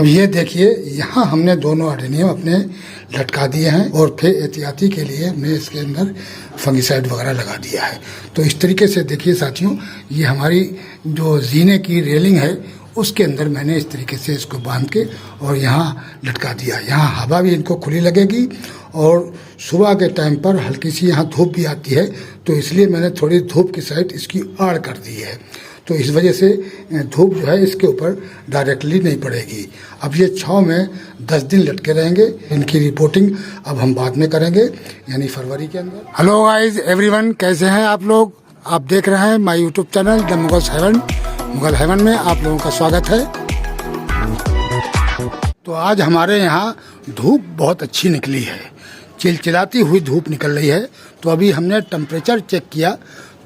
अब ये देखिए, यहाँ हमने दोनों अडेनियम अपने लटका दिए हैं और फिर एहतियाती के लिए हमने इसके अंदर फंगिसाइड वगैरह लगा दिया है। तो इस तरीके से देखिए साथियों, ये हमारी जो जीने की रेलिंग है उसके अंदर मैंने इस तरीके से इसको बांध के और यहाँ लटका दिया। यहाँ हवा भी इनको खुली लगेगी और सुबह के टाइम पर हल्की सी यहाँ धूप भी आती है, तो इसलिए मैंने थोड़ी धूप की साइड इसकी आड़ कर दी है। तो इस वजह से धूप जो है इसके ऊपर डायरेक्टली नहीं पड़ेगी। अब ये छाँव में 10 दिन लटके रहेंगे। इनकी रिपोर्टिंग अब हम बाद में करेंगे, यानी फरवरी के अंदर। हेलो गाइस एवरीवन, कैसे हैं आप लोग? आप देख रहे हैं my YouTube channel the Mughal heaven में आप लोगों का स्वागत है। तो आज हमारे यहाँ धूप बहुत अच्छी निकली है, चिलचिलाती हुई धूप निकल रही है। तो अभी हमने टेम्परेचर चेक किया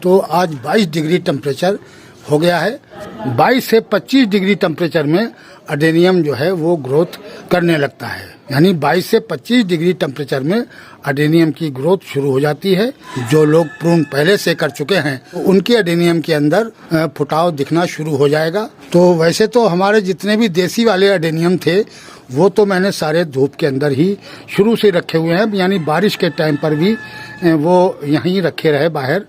तो आज 22 डिग्री टेम्परेचर हो गया है। 22 से 25 डिग्री टेम्परेचर में अडेनियम जो है वो ग्रोथ करने लगता है, यानी 22 से 25 डिग्री टेम्परेचर में अडेनियम की ग्रोथ शुरू हो जाती है। जो लोग प्रून पहले से कर चुके हैं तो उनके अडेनियम के अंदर फुटाव दिखना शुरू हो जाएगा। तो वैसे तो हमारे जितने भी देसी वाले अडेनियम थे वो तो मैंने सारे धूप के अंदर ही शुरू से रखे हुए हैं, यानी बारिश के टाइम पर भी वो यहीं रखे रहे बाहर।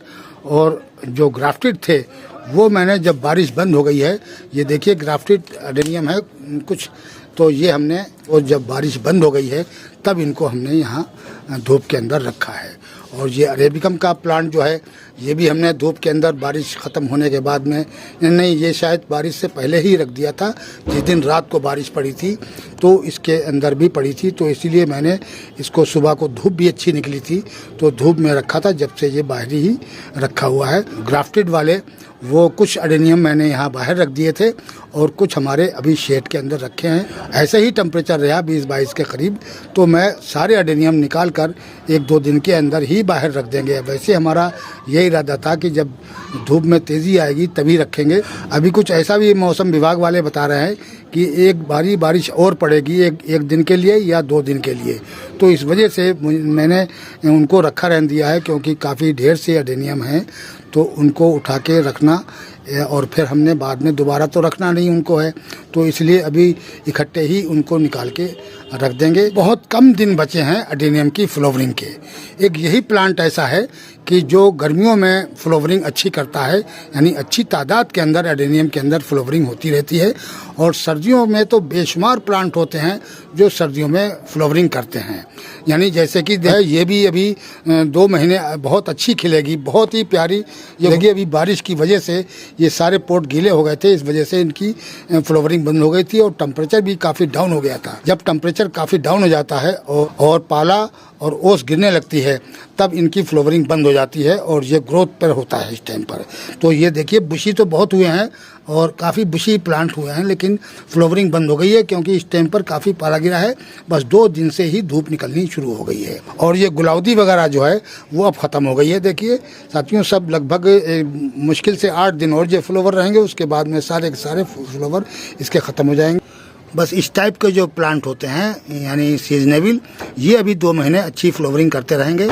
और जो ग्राफ्टेड थे वो मैंने, जब बारिश बंद हो गई है, ये देखिए ग्राफ्टेड अडेनियम है कुछ, तो ये हमने, और जब बारिश बंद हो गई है तब इनको हमने यहाँ धूप के अंदर रखा है। और ये अरेबिकम का प्लांट जो है ये भी हमने धूप के अंदर बारिश ख़त्म होने के बाद में, नहीं ये शायद बारिश से पहले ही रख दिया था। जिस दिन रात को बारिश पड़ी थी तो इसके अंदर भी पड़ी थी, तो इसीलिए मैंने इसको, सुबह को धूप भी अच्छी निकली थी तो धूप में रखा था, जब से ये बाहर ही रखा हुआ है। ग्राफ्टेड वाले वो कुछ अडेनियम मैंने यहाँ बाहर रख दिए थे और कुछ हमारे अभी शेड के अंदर रखे हैं। ऐसे ही टेम्परेचर रहा 20-22 के करीब, तो मैं सारे अडेनियम निकाल कर 1-2 दिन के अंदर ही बाहर रख देंगे। वैसे हमारा यही इरादा था कि जब धूप में तेज़ी आएगी तभी रखेंगे। अभी कुछ ऐसा भी मौसम विभाग वाले बता रहे हैं कि एक बारी बारिश और पड़ेगी एक दिन के लिए या 2 दिन के लिए, तो इस वजह से मैंने उनको रखा रहने दिया है, क्योंकि काफ़ी ढेर से अडेनियम हैं तो उनको उठा के रखना और फिर हमने बाद में दोबारा तो रखना नहीं उनको है, तो इसलिए अभी इकट्ठे ही उनको निकाल के रख देंगे। बहुत कम दिन बचे हैं अडेनियम की फ्लावरिंग के। एक यही प्लांट ऐसा है कि जो गर्मियों में फ्लावरिंग अच्छी करता है, यानी अच्छी तादाद के अंदर अडेनियम के अंदर फ्लावरिंग होती रहती है। और सर्दियों में तो बेशुमार प्लांट होते हैं जो सर्दियों में फ्लावरिंग करते हैं, यानी जैसे कि ये भी अभी 2 महीने बहुत अच्छी खिलेगी, बहुत ही प्यारी लगेगी। अभी बारिश की वजह से ये सारे पोट गीले हो गए थे, इस वजह से इनकी फ्लावरिंग बंद हो गई थी और टेम्परेचर भी काफ़ी डाउन हो गया था। जब टेम्परेचर काफ़ी डाउन हो जाता है और पाला और ओस गिरने लगती है तब इनकी फ्लावरिंग बंद हो जाती है और ये ग्रोथ पर होता है इस टाइम पर। तो ये देखिए बुशी तो बहुत हुए हैं और काफ़ी बुशी प्लांट हुए हैं, लेकिन फ्लावरिंग बंद हो गई है क्योंकि इस टाइम पर काफ़ी पाला गिरा है। बस 2 दिन से ही धूप निकलनी शुरू हो गई है और ये गुलाउदी वगैरह जो है वो अब ख़त्म हो गई है। देखिए साथियों, सब लगभग मुश्किल से 8 दिन और जो फ्लावर रहेंगे, उसके बाद में सारे के सारे फ्लावर इसके ख़त्म हो जाएंगे। बस इस टाइप के जो प्लांट होते हैं यानी सीजनेबल, ये अभी 2 महीने अच्छी फ्लावरिंग करते रहेंगे।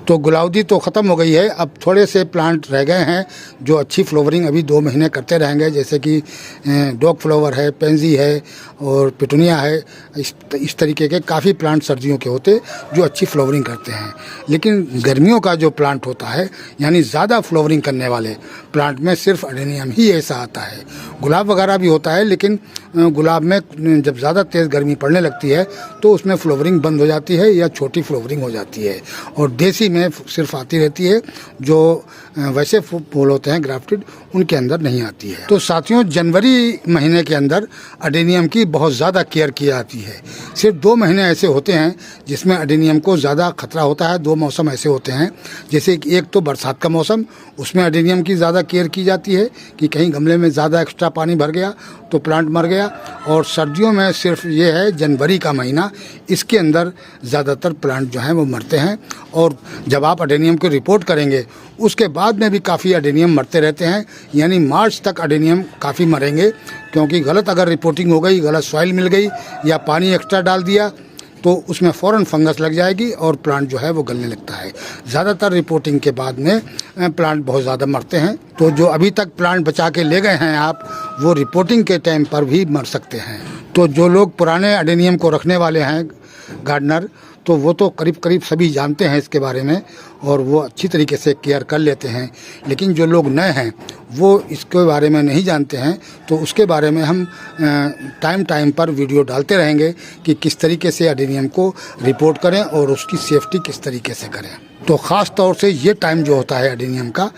तो गुलाउदी तो ख़त्म हो गई है, अब थोड़े से प्लांट रह गए हैं जो अच्छी फ्लावरिंग अभी 2 महीने करते रहेंगे, जैसे कि डॉग फ्लावर है, पेंजी है और पिटूनिया है। इस तरीके के काफ़ी प्लांट सर्दियों के होते जो अच्छी फ्लावरिंग करते हैं। लेकिन गर्मियों का जो प्लांट होता है, यानी ज़्यादा फ्लावरिंग करने वाले प्लांट में सिर्फ अडेनियम ही ऐसा आता है। गुलाब वगैरह भी होता है, लेकिन गुलाब में जब ज़्यादा तेज़ गर्मी पड़ने लगती है तो उसमें फ्लावरिंग बंद हो जाती है या छोटी फ्लावरिंग हो जाती है, और देसी में सिर्फ आती रहती है। जो वैसे फूल होते हैं ग्राफ्टेड, उनके अंदर नहीं आती है। तो साथियों, जनवरी महीने के अंदर अडेनियम की बहुत ज़्यादा केयर की जाती है। सिर्फ 2 महीने ऐसे होते हैं जिसमें अडेनियम को ज़्यादा खतरा होता है। 2 मौसम ऐसे होते हैं, जैसे कि एक तो बरसात का मौसम, उसमें अडेनियम की ज़्यादा केयर की जाती है कि कहीं गमले में ज़्यादा एक्स्ट्रा पानी भर गया तो प्लांट मर गया। और सर्दियों में सिर्फ ये है जनवरी का महीना, इसके अंदर ज़्यादातर प्लांट जो हैं वो मरते हैं। और जब आप अडेनियम को रिपोर्ट करेंगे उसके बाद में भी काफ़ी अडेनियम मरते रहते हैं, यानी मार्च तक अडेनियम काफ़ी मरेंगे, क्योंकि गलत अगर रिपोर्टिंग हो गई, गलत सॉइल मिल गई या पानी एक्स्ट्रा डाल दिया तो उसमें फ़ौरन फंगस लग जाएगी और प्लांट जो है वो गलने लगता है। ज़्यादातर रिपोर्टिंग के बाद में प्लांट बहुत ज़्यादा मरते हैं। तो जो अभी तक प्लांट बचा के ले गए हैं आप, वो रिपोर्टिंग के टाइम पर भी मर सकते हैं। तो जो लोग पुराने एडेनियम को रखने वाले हैं गार्डनर, तो वो तो करीब करीब सभी जानते हैं इसके बारे में और वो अच्छी तरीके से केयर कर लेते हैं। लेकिन जो लोग नए हैं वो इसके बारे में नहीं जानते हैं, तो उसके बारे में हम टाइम टाइम पर वीडियो डालते रहेंगे कि किस तरीके से एडेनियम को रिपोर्ट करें और उसकी सेफ्टी किस तरीके से करें। तो ख़ास तौर से ये टाइम जो होता है एडेनियम का,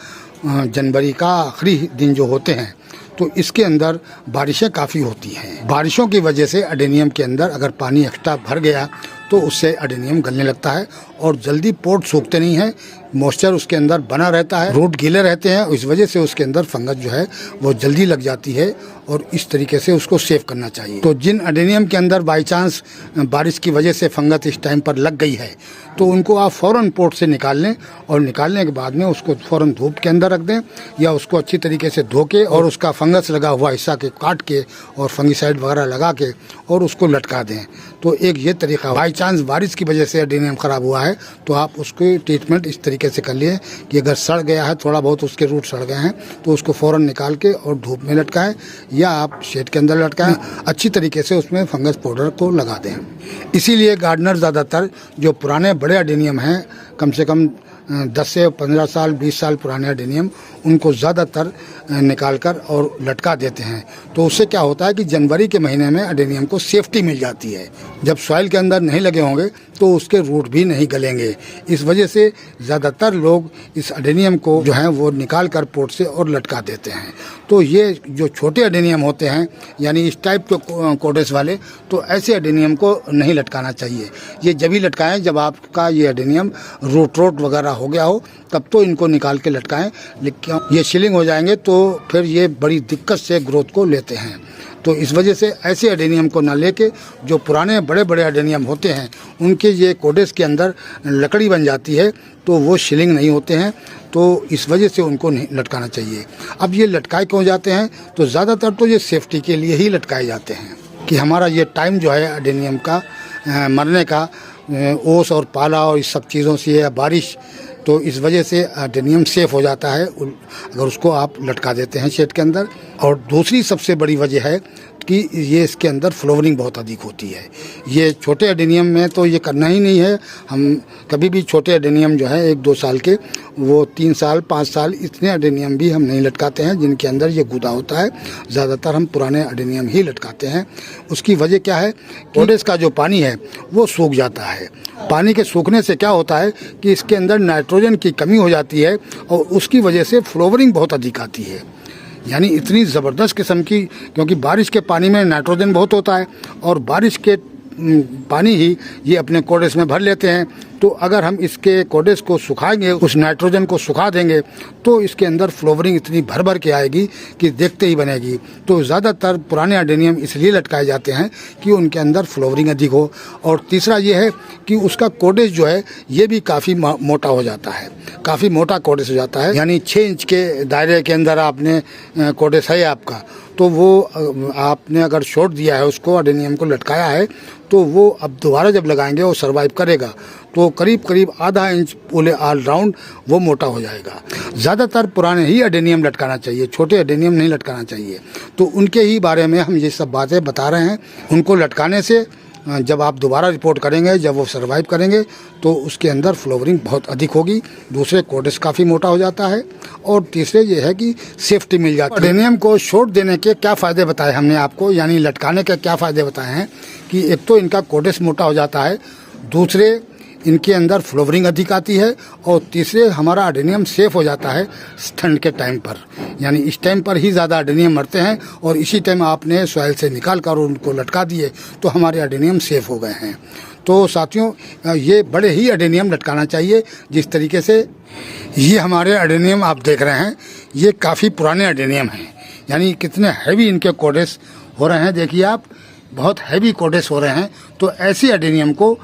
जनवरी का आखिरी दिन जो होते हैं, तो इसके अंदर बारिशें काफ़ी होती हैं। बारिशों की वजह से एडेनियम के अंदर अगर पानी एक्स्ट्रा भर गया तो उससे एडेनियम गलने लगता है और जल्दी पोट सूखते नहीं हैं। मॉइस्चर उसके अंदर बना रहता है, रूट गीले रहते हैं, इस वजह से उसके अंदर फंगस जो है वो जल्दी लग जाती है और इस तरीके से उसको सेव करना चाहिए। तो जिन एडेनियम के अंदर बाई चांस बारिश की वजह से फंगस इस टाइम पर लग गई है, तो उनको आप फ़ौरन पोट से निकाल लें और निकालने के बाद में उसको फ़ौरन धूप के अंदर रख दें या उसको अच्छी तरीके से धो के और उसका फंगस लगा हुआ हिस्सा के काट के और फंगिसाइड वगैरह लगा के और उसको लटका दें। तो एक ये तरीका, बाई चांस बारिश की वजह से एडेनियम ख़राब हुआ है तो आप उसकी ट्रीटमेंट इस तरीके से कर लिए कि अगर सड़ गया है, थोड़ा बहुत उसके रूट सड़ गए हैं, तो उसको फ़ौरन निकाल के और धूप में लटकाएं या आप शेड के अंदर लटकाएं। अच्छी तरीके से उसमें फंगस पाउडर को लगा दें। इसीलिए गार्डनर ज़्यादातर जो पुराने बड़े एडेनियम हैं, कम से कम 10 से 15 साल 20 साल पुराने एडेनियम, उनको ज़्यादातर निकाल कर और लटका देते हैं। तो उससे क्या होता है कि जनवरी के महीने में एडेनियम को सेफ्टी मिल जाती है। जब सॉइल के अंदर नहीं लगे होंगे तो उसके रूट भी नहीं गलेंगे। इस वजह से ज़्यादातर लोग इस एडेनियम को जो है वो निकाल कर पोट से और लटका देते हैं। तो ये जो छोटे एडेनियम होते हैं, यानी इस टाइप के कोडेस वाले, तो ऐसे एडेनियम को नहीं लटकाना चाहिए। ये जब ही लटकाएं जब आपका ये एडेनियम रूट वगैरह हो गया हो, तब तो इनको निकाल के लटकाएं। लेकिन ये शिलिंग हो जाएंगे तो फिर ये बड़ी दिक्कत से ग्रोथ को लेते हैं। तो इस वजह से ऐसे एडेनियम को ना लेके जो पुराने बड़े बड़े एडेनियम होते हैं, उनके ये कोडेस के अंदर लकड़ी बन जाती है तो वो शिलिंग नहीं होते हैं, तो इस वजह से उनको नहीं लटकाना चाहिए। अब ये लटकाए क्यों जाते हैं? तो ज़्यादातर तो ये सेफ्टी के लिए ही लटकाए जाते हैं कि हमारा ये टाइम जो है एडेनियम का मरने का, ओस और पाला और इस सब चीज़ों से या बारिश, तो इस वजह से एडेनियम सेफ हो जाता है अगर उसको आप लटका देते हैं शेड के अंदर। और दूसरी सबसे बड़ी वजह है कि ये इसके अंदर फ्लावरिंग बहुत अधिक होती है। ये छोटे एडेनियम में तो ये करना ही नहीं है। हम कभी भी छोटे एडेनियम जो है 1-2 साल के, वो 3 साल 5 साल इतने एडेनियम भी हम नहीं लटकाते हैं जिनके अंदर ये गुदा होता है। ज़्यादातर हम पुराने एडेनियम ही लटकाते हैं। उसकी वजह क्या है? कोडेस का जो पानी है वो सूख जाता है। पानी के सूखने से क्या होता है कि इसके अंदर नाइट्रोजन की कमी हो जाती है और उसकी वजह से फ्लावरिंग बहुत अधिक आती है। यानी इतनी ज़बरदस्त किस्म की, क्योंकि बारिश के पानी में नाइट्रोजन बहुत होता है और बारिश के पानी ही ये अपने कोडेस में भर लेते हैं। तो अगर हम इसके कोडेस को सुखाएंगे, उस नाइट्रोजन को सुखा देंगे, तो इसके अंदर फ्लावरिंग इतनी भर भर के आएगी कि देखते ही बनेगी। तो ज़्यादातर पुराने एडेनियम इसलिए लटकाए जाते हैं कि उनके अंदर फ्लावरिंग अधिक हो। और तीसरा ये है कि उसका कोडेस जो है ये भी काफ़ी मोटा हो जाता है, काफ़ी मोटा कोडेस हो जाता है। यानी 6 इंच के दायरे के अंदर आपने कोडेस है आपका, तो वो आपने अगर छोड़ दिया है उसको, एडेनियम को लटकाया है, तो वो अब दोबारा जब लगाएंगे वो सर्वाइव करेगा। तो करीब करीब आधा इंच पूरे ऑल राउंड वो मोटा हो जाएगा। ज़्यादातर पुराने ही एडेनियम लटकाना चाहिए, छोटे एडेनियम नहीं लटकाना चाहिए। तो उनके ही बारे में हम ये सब बातें बता रहे हैं। उनको लटकाने से जब आप दोबारा रिपोर्ट करेंगे, जब वो सर्वाइव करेंगे, तो उसके अंदर फ्लावरिंग बहुत अधिक होगी। दूसरे कोडेस काफ़ी मोटा हो जाता है और तीसरे ये है कि सेफ्टी मिल जाती है। एडेनियम को शॉर्ट देने के क्या फ़ायदे बताए हमने आपको, यानी लटकाने के क्या फ़ायदे बताए हैं कि एक तो इनका कोडेस मोटा हो जाता है, दूसरे इनके अंदर फ्लावरिंग अधिक आती है और तीसरे हमारा एडेनियम सेफ हो जाता है ठंड के टाइम पर। यानी इस टाइम पर ही ज़्यादा एडेनियम मरते हैं और इसी टाइम आपने सॉइल से निकाल कर उनको लटका दिए तो हमारे एडेनियम सेफ हो गए हैं। तो साथियों, ये बड़े ही एडेनियम लटकाना चाहिए। जिस तरीके से ये हमारे एडेनियम आप देख रहे हैं, ये काफ़ी पुराने एडेनियम हैं। यानी कितने हैवी इनके कोडेस हो रहे हैं, देखिए आप, बहुत हैवी कोडेस हो रहे हैं। तो ऐसे एडेनियम को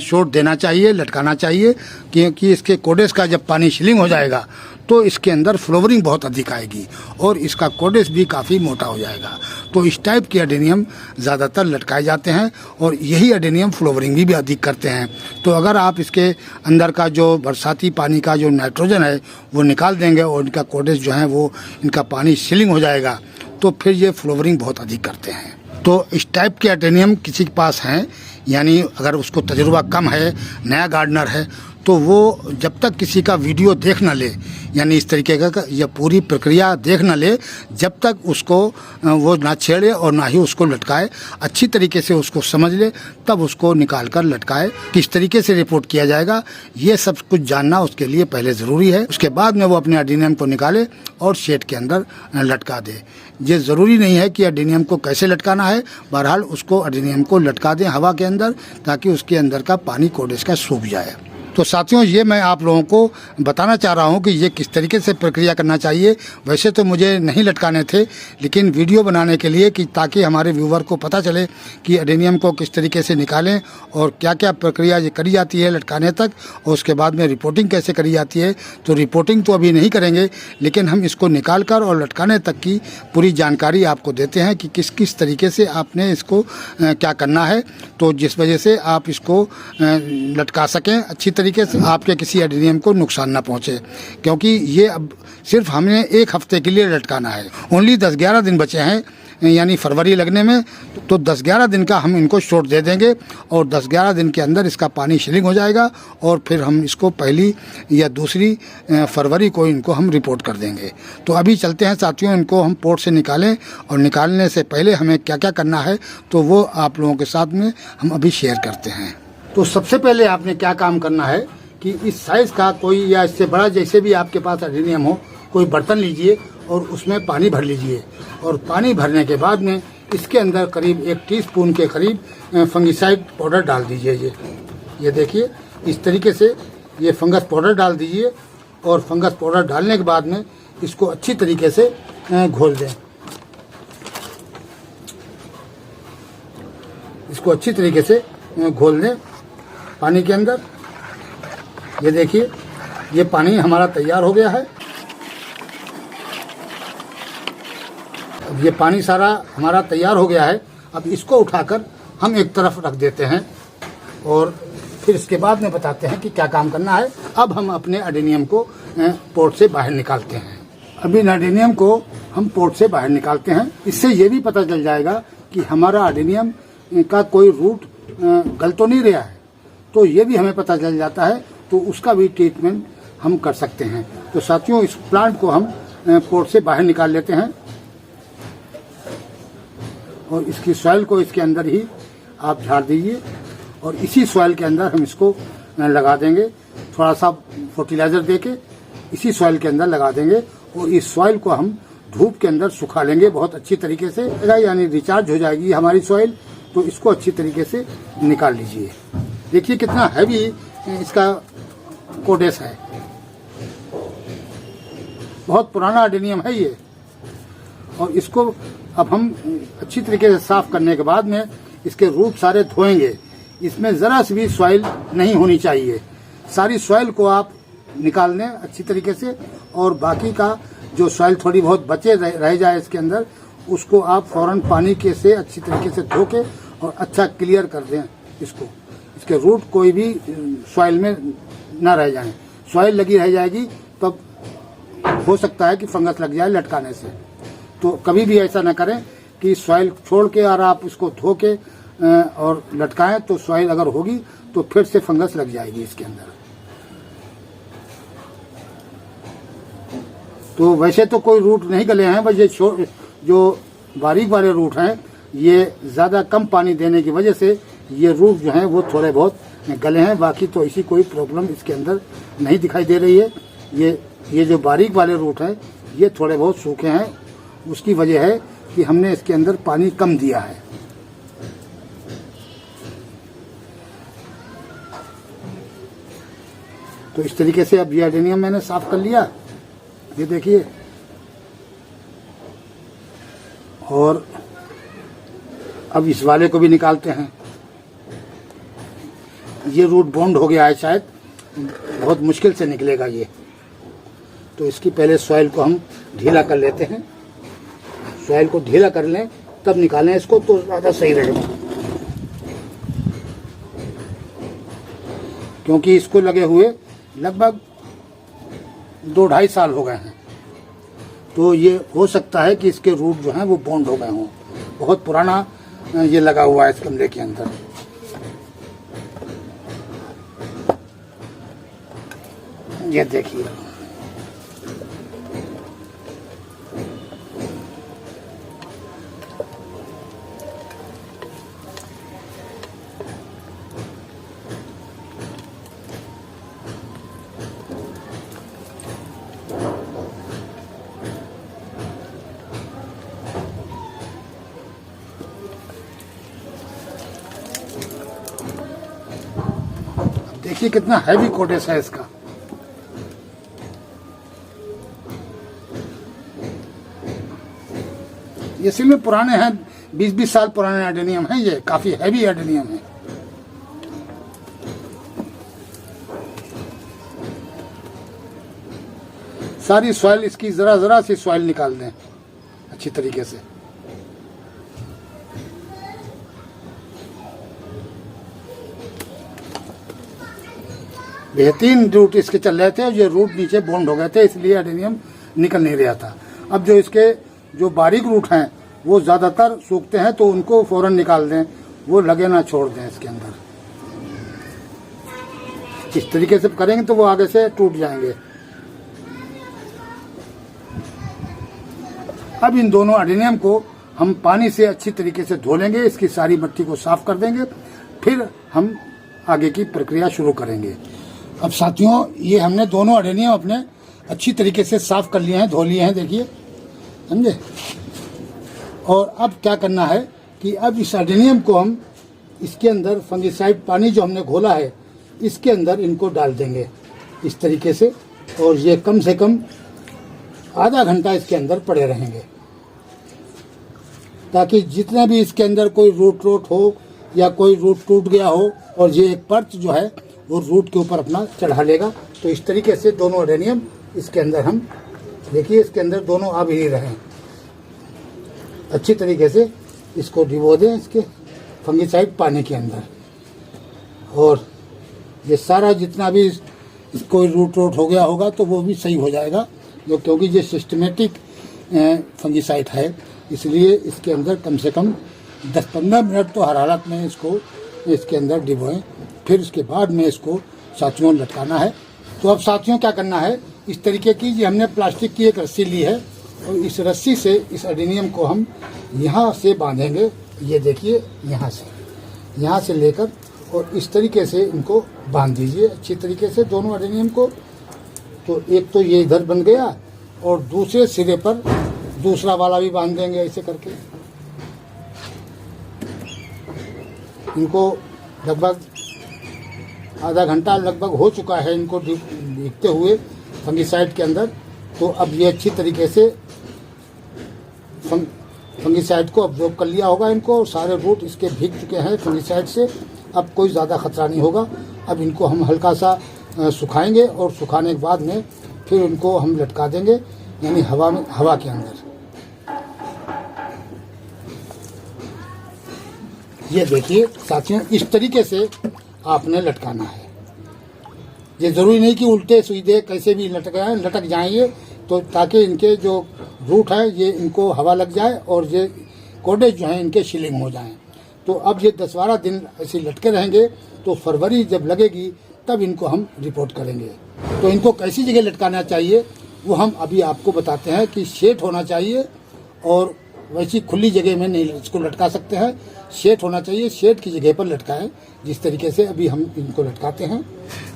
शॉर्ट देना चाहिए, लटकाना चाहिए, क्योंकि इसके कोडेस का जब पानी शिलिंग हो जाएगा तो इसके अंदर फ्लोवरिंग बहुत अधिक आएगी और इसका कोडेक्स भी काफ़ी मोटा हो जाएगा। तो इस टाइप के एडेनियम ज़्यादातर लटकाए जाते हैं और यही एडेनियम फ्लोवरिंग भी अधिक करते हैं। तो अगर आप इसके अंदर का जो बरसाती पानी का जो नाइट्रोजन है वो निकाल देंगे और इनका कोडेक्स जो है वो इनका पानी सीलिंग हो जाएगा, तो फिर ये फ्लोवरिंग बहुत अधिक करते हैं। तो इस टाइप के एडेनियम किसी के पास हैं, यानी अगर उसको तजुर्बा कम है, नया गार्डनर है, तो वो जब तक किसी का वीडियो देख न ले, यानी इस तरीके का या पूरी प्रक्रिया देख न ले, जब तक उसको वो ना छेड़े और ना ही उसको लटकाए, अच्छी तरीके से उसको समझ ले तब उसको निकाल कर लटकाए। किस तरीके से रिपोर्ट किया जाएगा ये सब कुछ जानना उसके लिए पहले ज़रूरी है। उसके बाद में वो अपने एडेनियम को निकाले और शेड के अंदर लटका दे। ये ज़रूरी नहीं है कि एडेनियम को कैसे लटकाना है, बहरहाल उसको एडेनियम को लटका दें हवा के अंदर ताकि उसके अंदर का पानी कोडेक्स का सूख जाए। तो साथियों, ये मैं आप लोगों को बताना चाह रहा हूँ कि ये किस तरीके से प्रक्रिया करना चाहिए। वैसे तो मुझे नहीं लटकाने थे, लेकिन वीडियो बनाने के लिए कि ताकि हमारे व्यूवर को पता चले कि एडेनियम को किस तरीके से निकालें और क्या क्या प्रक्रिया ये करी जाती है लटकाने तक, और उसके बाद में रिपोर्टिंग कैसे करी जाती है। तो रिपोर्टिंग तो अभी नहीं करेंगे, लेकिन हम इसको निकाल कर और लटकाने तक की पूरी जानकारी आपको देते हैं कि किस किस तरीके से आपने इसको क्या करना है, तो जिस वजह से आप इसको लटका सकें अच्छी तरीके से, आपके किसी एडेनियम को नुकसान ना पहुंचे। क्योंकि ये अब सिर्फ हमने एक हफ्ते के लिए लटकाना है, ओनली 10-11 दिन बचे हैं, यानी फरवरी लगने में। तो 10-11 दिन का हम इनको शॉट दे देंगे और 10-11 दिन के अंदर इसका पानी शिलिंग हो जाएगा और फिर हम इसको 1 या 2 फरवरी को इनको हम रिपोर्ट कर देंगे। तो अभी चलते हैं साथियों, इनको हम पोर्ट से निकालें और निकालने से पहले हमें क्या क्या करना है तो वो आप लोगों के साथ में हम अभी शेयर करते हैं। तो सबसे पहले आपने क्या काम करना है कि इस साइज़ का कोई या इससे बड़ा जैसे भी आपके पास एडेनियम हो, कोई बर्तन लीजिए और उसमें पानी भर लीजिए। और पानी भरने के बाद में इसके अंदर करीब 1 टीस्पून के करीब फंगिसाइड पाउडर डाल दीजिए। ये देखिए इस तरीके से ये फंगस पाउडर डाल दीजिए और फंगस पाउडर डालने के बाद में इसको अच्छी तरीके से घोल दें। इसको अच्छी तरीके से घोल दें पानी के अंदर। ये देखिए ये पानी हमारा तैयार हो गया है। अब ये पानी सारा हमारा तैयार हो गया है। अब इसको उठाकर हम एक तरफ रख देते हैं और फिर इसके बाद में बताते हैं कि क्या काम करना है। अब हम अपने एडेनियम को पोर्ट से बाहर निकालते हैं। अभी एडेनियम को हम पोर्ट से बाहर निकालते हैं। इससे ये भी पता चल जाएगा कि हमारा एडेनियम का कोई रूट गल तो नहीं रहा है, तो ये भी हमें पता चल जाता है, तो उसका भी ट्रीटमेंट हम कर सकते हैं। तो साथियों, इस प्लांट को हम पोर्ट से बाहर निकाल लेते हैं और इसकी सॉइल को इसके अंदर ही आप झाड़ दीजिए और इसी सॉइल के अंदर हम इसको लगा देंगे। थोड़ा सा फर्टिलाइजर देके इसी सॉइल के अंदर लगा देंगे और इस सॉइल को हम धूप के अंदर सुखा लेंगे बहुत अच्छी तरीके से, यानी रिचार्ज हो जाएगी हमारी सॉइल। तो इसको अच्छी तरीके से निकाल लीजिए। देखिए कितना हैवी इसका कोडेक्स है, बहुत पुराना एडेनियम है ये। और इसको अब हम अच्छी तरीके से साफ करने के बाद में इसके रूट सारे धोएंगे। इसमें ज़रा सी भी सॉइल नहीं होनी चाहिए। सारी सॉइल को आप निकाल दें अच्छी तरीके से और बाकी का जो सॉइल थोड़ी बहुत बचे रह जाए इसके अंदर, उसको आप फौरन पानी के से अच्छी तरीके से धो के और अच्छा क्लियर कर दें इसको। इसके रूट कोई भी सॉइल में ना रह जाएं। सॉइल लगी रह जाएगी तब हो सकता है कि फंगस लग जाए लटकाने से। तो कभी भी ऐसा ना करें कि सॉइल छोड़ के और आप इसको धो के और लटकाएं, तो सॉइल अगर होगी तो फिर से फंगस लग जाएगी इसके अंदर। तो वैसे तो कोई रूट नहीं गले हैं, बस ये जो बारीक वाले रूट हैं ये ज़्यादा कम पानी देने की वजह से ये रूट जो हैं वो थोड़े बहुत गले हैं। बाकी तो ऐसी कोई प्रॉब्लम इसके अंदर नहीं दिखाई दे रही है। ये जो बारीक वाले रूट हैं ये थोड़े बहुत सूखे हैं। उसकी वजह है कि हमने इसके अंदर पानी कम दिया है। तो इस तरीके से अब ये एडेनियम मैंने साफ कर लिया, ये देखिए। और अब इस वाले को भी निकालते हैं। ये रूट बॉन्ड हो गया है, शायद बहुत मुश्किल से निकलेगा ये। तो इसकी पहले सॉइल को हम ढीला कर लेते हैं। सॉइल को ढीला कर लें तब निकालें इसको, तो ज़्यादा सही रहेगा, क्योंकि इसको लगे हुए लगभग 2-2.5 साल हो गए हैं। तो ये हो सकता है कि इसके रूट जो हैं वो बॉन्ड हो गए हों। बहुत पुराना ये लगा हुआ है इस गमले के अंदर। ये देखिए, देखिए कितना हैवी कोटेस है इसका। ये सिल में पुराने हैं, 20-20 साल पुराने एडेनियम हैं, ये काफी हैवी एडेनियम है। सारी सॉइल इसकी जरा सी सॉइल निकाल दें अच्छी तरीके से। बेहतरीन रूट इसके चल रहे थे, ये रूट नीचे बॉन्ड हो गए थे, इसलिए एडेनियम निकल नहीं रहा था। अब जो इसके जो बारीक रूट हैं वो ज़्यादातर सूखते हैं, तो उनको फौरन निकाल दें, वो लगे ना छोड़ दें इसके अंदर। इस तरीके से करेंगे तो वो आगे से टूट जाएंगे। अब इन दोनों एडेनियम को हम पानी से अच्छी तरीके से धो लेंगे, इसकी सारी मट्टी को साफ कर देंगे, फिर हम आगे की प्रक्रिया शुरू करेंगे। अब साथियों, ये हमने दोनों एडेनियम अपने अच्छी तरीके से साफ कर लिए हैं, धो लिए हैं, देखिए, समझे। और अब क्या करना है कि अब इस एडेनियम को हम इसके अंदर फंगिसाइड पानी जो हमने घोला है इसके अंदर इनको डाल देंगे इस तरीके से, और ये कम से कम आधा घंटा इसके अंदर पड़े रहेंगे, ताकि जितना भी इसके अंदर कोई रूट हो या कोई रूट टूट गया हो, और ये एक परत जो है वो रूट के ऊपर अपना चढ़ा लेगा। तो इस तरीके से दोनों एडेनियम इसके अंदर हम देखिए, इसके अंदर दोनों आ भी नहीं रहे हैं। अच्छी तरीके से इसको डिबो दें इसके फंगिसाइड पानी के अंदर, और ये सारा जितना भी कोई रूट हो गया होगा तो वो भी सही हो जाएगा, जो क्योंकि ये सिस्टमेटिक फंगिसाइड है, इसलिए इसके अंदर कम से कम 10-15 मिनट तो हर हालत में इसको इसके अंदर डिबोएं। फिर उसके बाद में इसको साथियों लटकाना है। तो अब साथियों क्या करना है, इस तरीके की ये हमने प्लास्टिक की एक रस्सी ली है, और इस रस्सी से इस एडेनियम को हम यहाँ से बांधेंगे। ये देखिए, यहाँ से लेकर और इस तरीके से इनको बांध दीजिए अच्छी तरीके से दोनों एडेनियम को। तो एक तो ये इधर बन गया, और दूसरे सिरे पर दूसरा वाला भी बांध देंगे ऐसे करके। इनको लगभग आधा घंटा लगभग हो चुका है इनको भीगते हुए फंगिसाइड के अंदर। तो अब ये अच्छी तरीके से फंगिसाइड को अब्जॉर्ब कर लिया होगा इनको, और सारे रूट इसके भीग चुके हैं फंगिसाइड से। अब कोई ज़्यादा खतरा नहीं होगा। अब इनको हम हल्का सा सुखाएंगे, और सुखाने के बाद में फिर उनको हम लटका देंगे, यानी हवा के अंदर। ये देखिए साथियों, इस तरीके से आपने लटकाना है। ये ज़रूरी नहीं कि उल्टे सीधे कैसे भी लटक जाएंगे, तो ताकि इनके जो रूट है ये इनको हवा लग जाए, और ये कोडेज जो हैं इनके शिलिंग हो जाएं। तो अब ये 10-12 दिन ऐसे लटके रहेंगे, तो फरवरी जब लगेगी तब इनको हम रिपोर्ट करेंगे। तो इनको कैसी जगह लटकाना चाहिए वो हम अभी आपको बताते हैं कि शेड होना चाहिए, और वैसी खुली जगह में नहीं इसको लटका सकते हैं, शेड होना चाहिए। शेड की जगह पर लटकाएं, जिस तरीके से अभी हम इनको लटकाते हैं।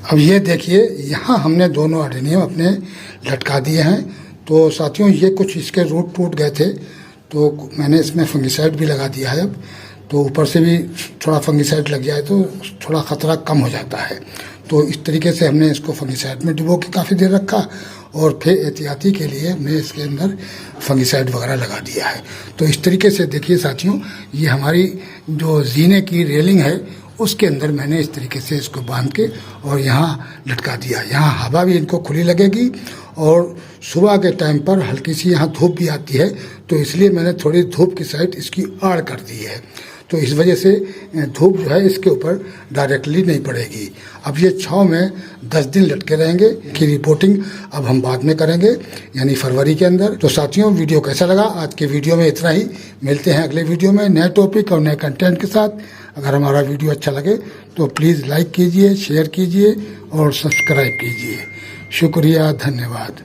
अब ये देखिए, यहाँ हमने दोनों एडेनियम अपने लटका दिए हैं। तो साथियों, ये कुछ इसके रूट टूट गए थे, तो मैंने इसमें फंगिसाइड भी लगा दिया है। अब तो ऊपर से भी थोड़ा फंगिसाइड लग जाए तो थोड़ा ख़तरा कम हो जाता है। तो इस तरीके से हमने इसको फंगिसाइड में डुबो के काफ़ी देर रखा, और फिर एहतियाती के लिए हमने इसके अंदर फंगिसाइड वगैरह लगा दिया है। तो इस तरीके से देखिए साथियों, ये हमारी जो जीने की रेलिंग है उसके अंदर मैंने इस तरीके से इसको बांध के और यहाँ लटका दिया। यहाँ हवा भी इनको खुली लगेगी, और सुबह के टाइम पर हल्की सी यहाँ धूप भी आती है, तो इसलिए मैंने थोड़ी धूप की साइड इसकी आड़ कर दी है। तो इस वजह से धूप जो है इसके ऊपर डायरेक्टली नहीं पड़ेगी। अब ये छाँव में 10 दिन लटके रहेंगे कि रिपोर्टिंग अब हम बाद में करेंगे, यानी फरवरी के अंदर। तो साथियों, वीडियो कैसा लगा? आज के वीडियो में इतना ही। मिलते हैं अगले वीडियो में नए टॉपिक और नए कंटेंट के साथ। अगर हमारा वीडियो अच्छा लगे तो प्लीज़ लाइक कीजिए, शेयर कीजिए और सब्सक्राइब कीजिए। शुक्रिया, धन्यवाद।